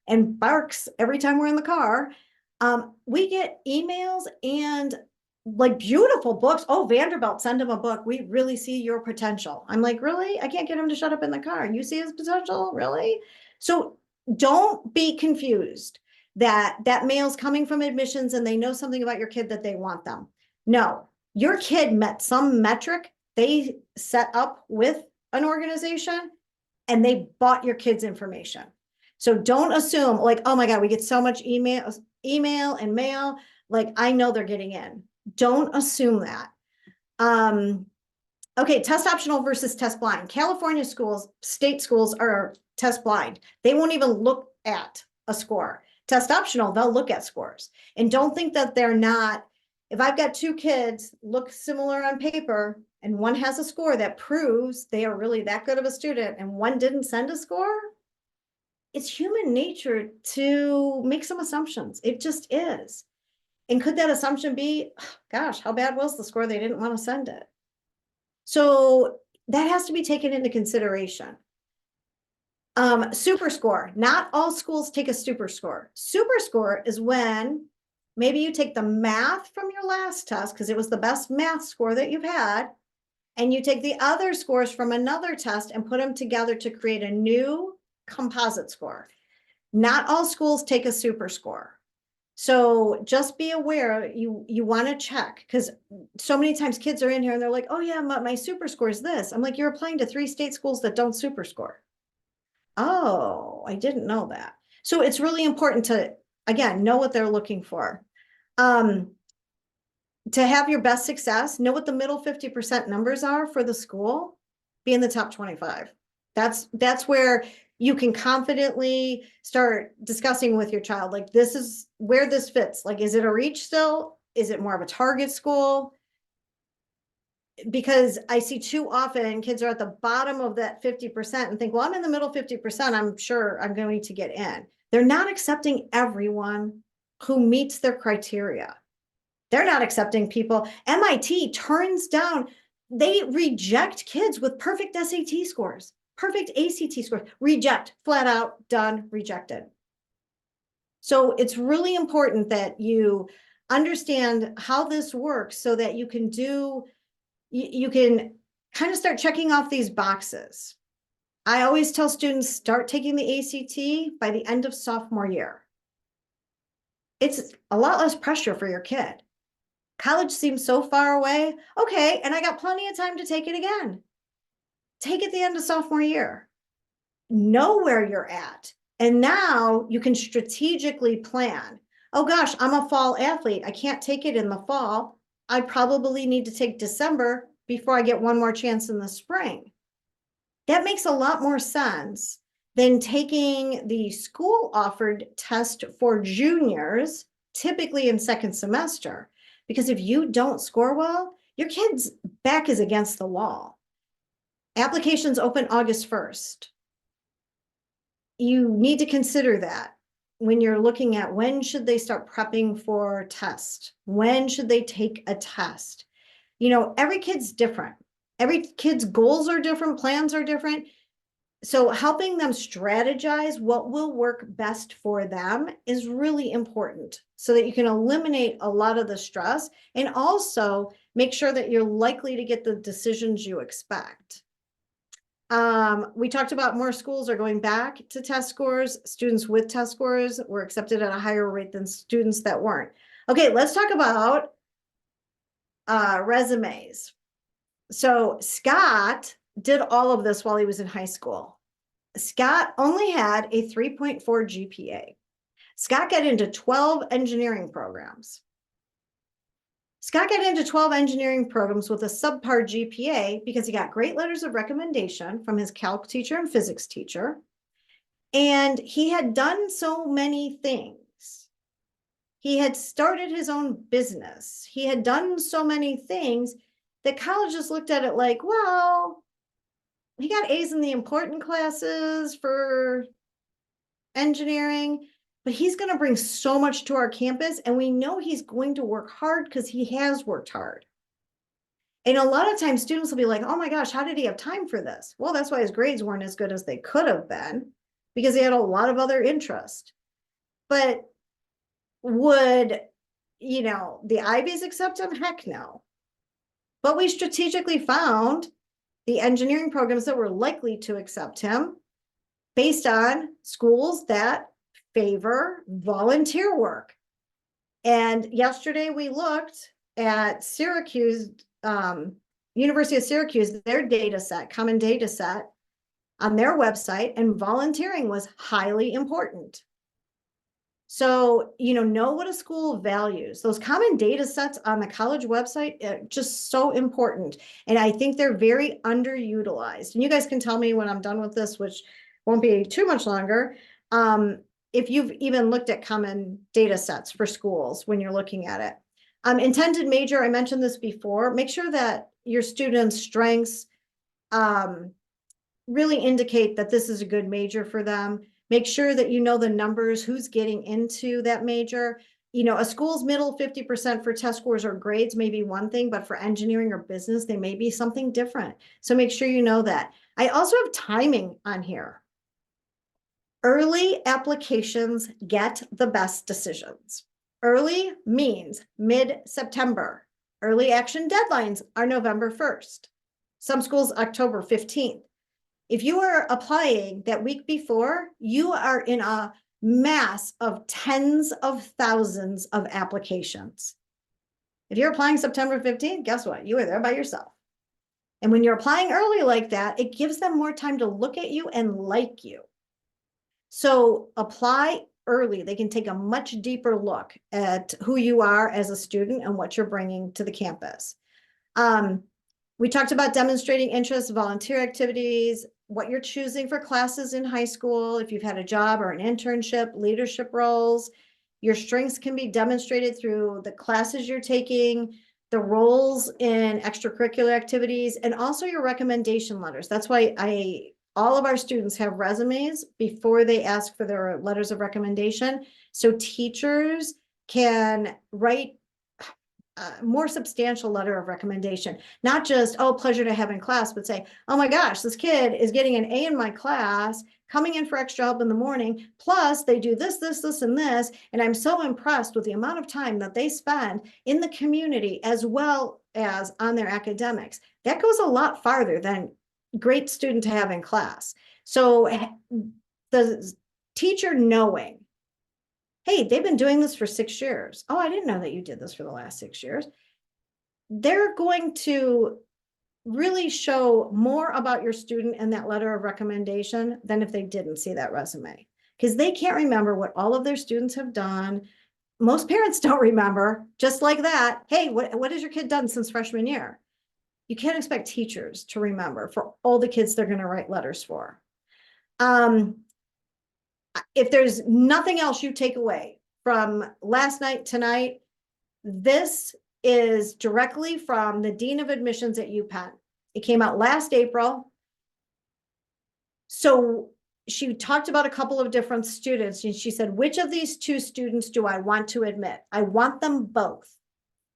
and barks every time we're in the car. We get emails and like beautiful books. Oh, Vanderbilt, send him a book. We really see your potential. I'm like, really? I can't get him to shut up in the car. You see his potential? Really? So don't be confused that that mail's coming from admissions and they know something about your kid that they want them. No, your kid met some metric they set up with an organization and they bought your kid's information. So don't assume like, oh my God, we get so much email and mail. Like I know they're getting in. Don't assume that. Okay, test optional versus test blind. California schools, state schools are test blind. They won't even look at a score. Test optional, they'll look at scores. And don't think that they're not, if I've got two kids look similar on paper and one has a score that proves they are really that good of a student and one didn't send a score, it's human nature to make some assumptions. It just is. And could that assumption be, gosh, how bad was the score? They didn't want to send it. So that has to be taken into consideration. Super score. Not all schools take a super score. Super score is when maybe you take the math from your last test because it was the best math score that you've had, and you take the other scores from another test and put them together to create a new composite score. Not all schools take a super score. So just be aware, you want to check, because so many times kids are in here and they're like, oh yeah, my super score is this. I'm like, you're applying to 3 state schools that don't super score. Oh, I didn't know that. So it's really important to, again, know what they're looking for. To have your best success, know what the middle 50% numbers are for the school, be in the top 25. That's where you can confidently start discussing with your child, like, this is where this fits. Like, is it a reach still? Is it more of a target school? Because I see too often kids are at the bottom of that 50% and think, well, I'm in the middle 50%. I'm sure I'm going to get in. They're not accepting everyone who meets their criteria. They're not accepting people. MIT turns down, they reject kids with perfect SAT scores, perfect ACT scores, reject, flat out, done, rejected. So it's really important that you understand how this works so that you can kind of start checking off these boxes. I always tell students, start taking the ACT by the end of sophomore year. It's a lot less pressure for your kid. College seems so far away. Okay, and I got plenty of time to take it again. Take it the end of sophomore year. Know where you're at. And now you can strategically plan. Oh gosh, I'm a fall athlete. I can't take it in the fall. I probably need to take December before I get one more chance in the spring. That makes a lot more sense than taking the school offered test for juniors, typically in second semester. Because if you don't score well, your kid's back is against the wall. Applications open August 1st. You need to consider that when you're looking at when should they start prepping for test? When should they take a test? You know, every kid's different. Every kid's goals are different, plans are different. So helping them strategize what will work best for them is really important so that you can eliminate a lot of the stress and also make sure that you're likely to get the decisions you expect. We talked about more schools are going back to test scores. Students with test scores were accepted at a higher rate than students that weren't. Okay, let's talk about resumes. So Scott did all of this while he was in high school. Scott only had a 3.4 GPA. Scott got into 12 engineering programs. Scott got into 12 engineering programs with a subpar GPA because he got great letters of recommendation from his calc teacher and physics teacher. And he had done so many things. He had started his own business. He had done so many things that colleges looked at it like, well, he got A's in the important classes for engineering, but he's going to bring so much to our campus. And we know he's going to work hard because he has worked hard. And a lot of times students will be like, oh my gosh, how did he have time for this? Well, that's why his grades weren't as good as they could have been, because he had a lot of other interest. But would, the Ivies accept him? Heck no. But we strategically found the engineering programs that were likely to accept him based on schools that favor volunteer work. And yesterday we looked at Syracuse, University of Syracuse, their data set, common data set on their website, and volunteering was highly important. So, know what a school values. Those common data sets on the college website are just so important. And I think they're very underutilized. And you guys can tell me when I'm done with this, which won't be too much longer, if you've even looked at common data sets for schools when you're looking at it. Intended major, I mentioned this before, make sure that your students' strengths really indicate that this is a good major for them. Make sure that you know the numbers, who's getting into that major. A school's middle 50% for test scores or grades may be one thing, but for engineering or business, they may be something different. So make sure you know that. I also have timing on here. Early applications get the best decisions. Early means mid-September. Early action deadlines are November 1st. Some schools, October 15th. If you are applying that week before, you are in a mass of tens of thousands of applications. If you're applying September 15th, guess what? You are there by yourself. And when you're applying early like that, it gives them more time to look at you and like you. So apply early. They can take a much deeper look at who you are as a student and what you're bringing to the campus. We talked about demonstrating interest, volunteer activities, what you're choosing for classes in high school, if you've had a job or an internship, leadership roles. Your strengths can be demonstrated through the classes you're taking, the roles in extracurricular activities, and also your recommendation letters. That's why all of our students have resumes before they ask for their letters of recommendation. So teachers can write more substantial letter of recommendation, not just, oh, pleasure to have in class, but say, oh my gosh, this kid is getting an A in my class, coming in for extra help in the morning, plus they do this, this, this, and this, and I'm so impressed with the amount of time that they spend in the community as well as on their academics. That goes a lot farther than great student to have in class. So the teacher knowing, hey, they've been doing this for 6 years. Oh, I didn't know that you did this for the last 6 years. They're going to really show more about your student in that letter of recommendation than if they didn't see that resume, because they can't remember what all of their students have done. Most parents don't remember, just like that. Hey, what has your kid done since freshman year? You can't expect teachers to remember for all the kids they're going to write letters for. If there's nothing else you take away from last night, tonight, this is directly from the Dean of Admissions at UPenn. It came out last April. So she talked about a couple of different students, and she said, which of these two students do I want to admit? I want them both.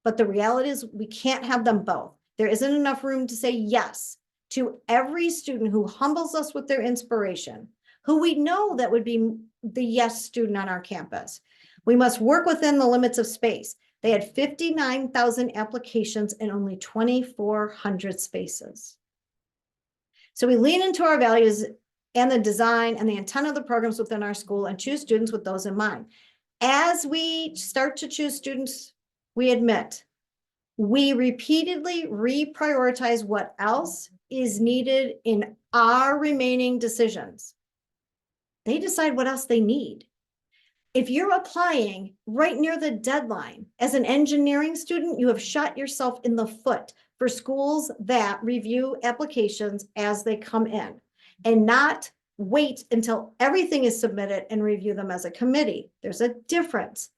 But the reality is we can't have them both. There isn't enough room to say yes to every student who humbles us with their inspiration, who we know that would be the yes student on our campus. We must work within the limits of space. They had 59,000 applications and only 2,400 spaces. So we lean into our values and the design and the intent of the programs within our school and choose students with those in mind. As we start to choose students, we admit, we repeatedly reprioritize what else is needed in our remaining decisions. They decide what else they need. If you're applying right near the deadline as an engineering student, you have shot yourself in the foot for schools that review applications as they come in and not wait until everything is submitted and review them as a committee. There's a difference,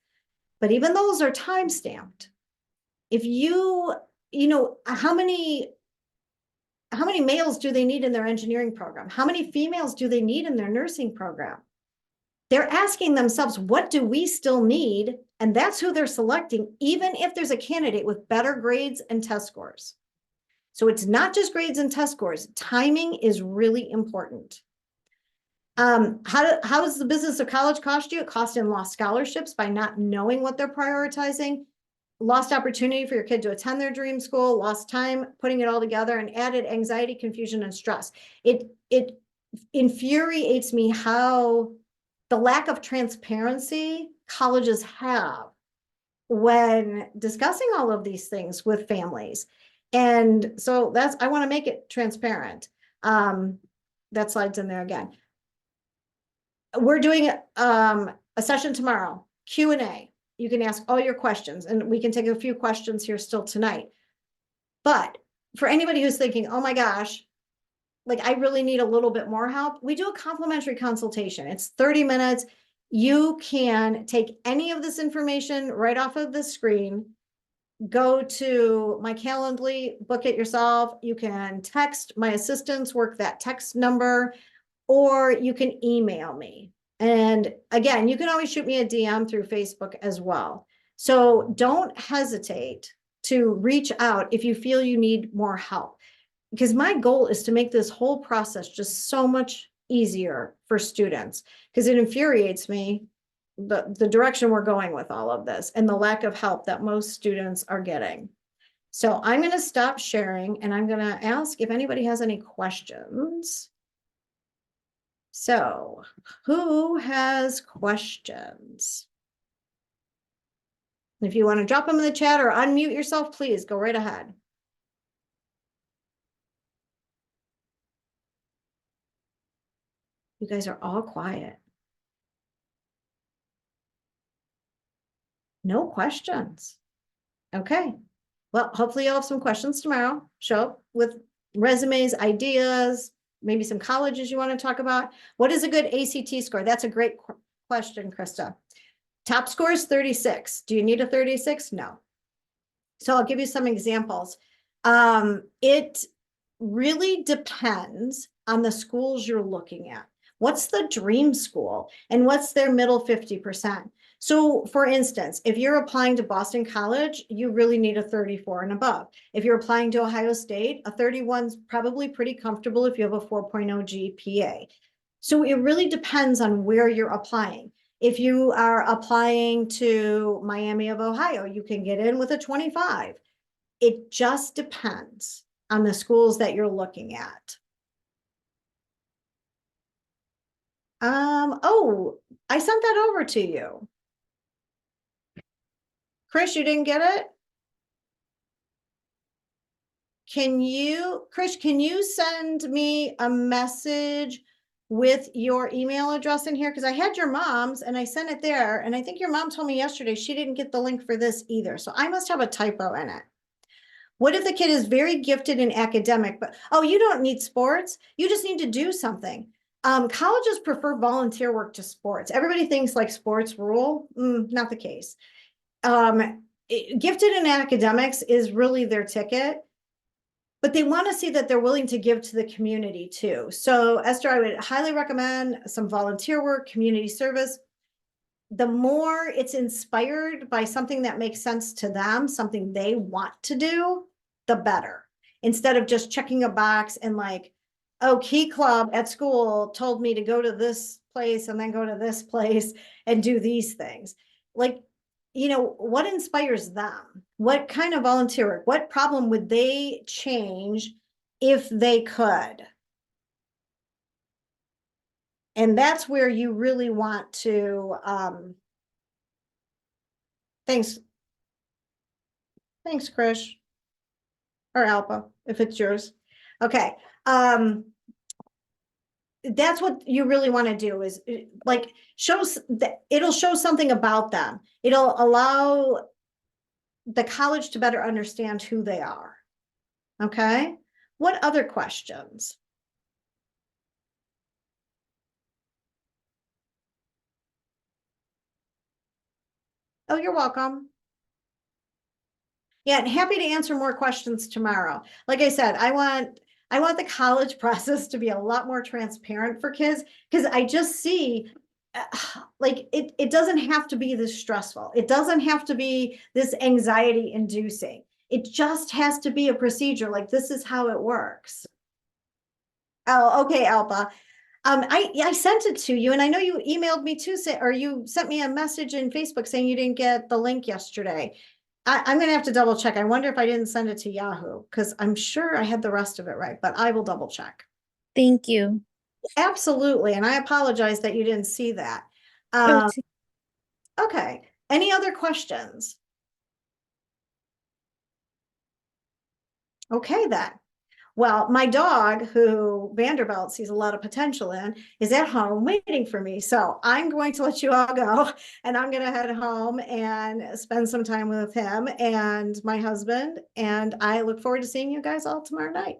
but even those are time stamped. If how many males do they need in their engineering program? How many females do they need in their nursing program? they're asking themselves, what do we still need? And that's who they're selecting, even if there's a candidate with better grades and test scores. So it's not just grades and test scores. Timing is really important. How does the business of college cost you? It costs in lost scholarships by not knowing what they're prioritizing, lost opportunity for your kid to attend their dream school, lost time putting it all together, and added anxiety, confusion, and stress. It infuriates me how the lack of transparency colleges have when discussing all of these things with families. And so I want to make it transparent. That slide's in there again. We're doing a session tomorrow, Q&A. You can ask all your questions, and we can take a few questions here still tonight. But for anybody who's thinking, oh my gosh, like I really need a little bit more help, we do a complimentary consultation. It's 30 minutes. You can take any of this information right off of the screen, go to my Calendly, book it yourself. You can text my assistants, work that text number, or you can email me. And again, you can always shoot me a DM through Facebook as well. So don't hesitate to reach out if you feel you need more help, because my goal is to make this whole process just so much easier for students, because it infuriates me the direction we're going with all of this and the lack of help that most students are getting. So I'm going to stop sharing and I'm going to ask if anybody has any questions. So who has questions? If you want to drop them in the chat or unmute yourself, please go right ahead. You guys are all quiet. No questions. Okay. Well, hopefully you'll have some questions tomorrow. Show up with resumes, ideas, maybe some colleges you want to talk about. What is a good ACT score? That's a great question, Krista. Top score is 36. Do you need a 36? No. So I'll give you some examples. It really depends on the schools you're looking at. What's the dream school and what's their middle 50%? So for instance, if you're applying to Boston College, you really need a 34 and above. If you're applying to Ohio State, a 31's probably pretty comfortable if you have a 4.0 GPA. So it really depends on where you're applying. If you are applying to Miami of Ohio, you can get in with a 25. It just depends on the schools that you're looking at. Oh, I sent that over to you. Chris, you didn't get it? Chris, can you send me a message with your email address in here? Because I had your mom's and I sent it there. And I think your mom told me yesterday she didn't get the link for this either. So I must have a typo in it. What if the kid is very gifted in academic, but, oh, you don't need sports. You just need to do something. Colleges prefer volunteer work to sports. Everybody thinks like sports rule. Not the case. Gifted in academics is really their ticket, but they want to see that they're willing to give to the community too. So Esther, I would highly recommend some volunteer work, community service. The more it's inspired by something that makes sense to them, something they want to do, the better. Instead of just checking a box and like, oh, Key Club at school told me to go to this place and then go to this place and do these things. Like, you know, what inspires them? What kind of volunteer work? What problem would they change if they could? And that's where you really want to, thanks, Krish, or Alpa, if it's yours. Okay. That's what you really want to do is like shows that it'll show something about them. It'll allow the college to better understand who they are. Okay. What other questions? Oh, you're welcome. Yeah, and happy to answer more questions tomorrow. Like I said, I want the college process to be a lot more transparent for kids, because I just see like it doesn't have to be this stressful. It doesn't have to be this anxiety inducing. It just has to be a procedure. Like this is how it works. Oh, okay, Alba. I sent it to you, and I know you emailed me too, or you sent me a message in Facebook saying you didn't get the link yesterday. I'm gonna have to double check. I wonder if I didn't send it to Yahoo, because I'm sure I had the rest of it right, but I will double check. Thank you. Absolutely, and I apologize that you didn't see that. Oh, Okay, any other questions? Okay, then. Well, my dog, who Vanderbilt sees a lot of potential in, is at home waiting for me. So I'm going to let you all go, and I'm going to head home and spend some time with him and my husband. And I look forward to seeing you guys all tomorrow night.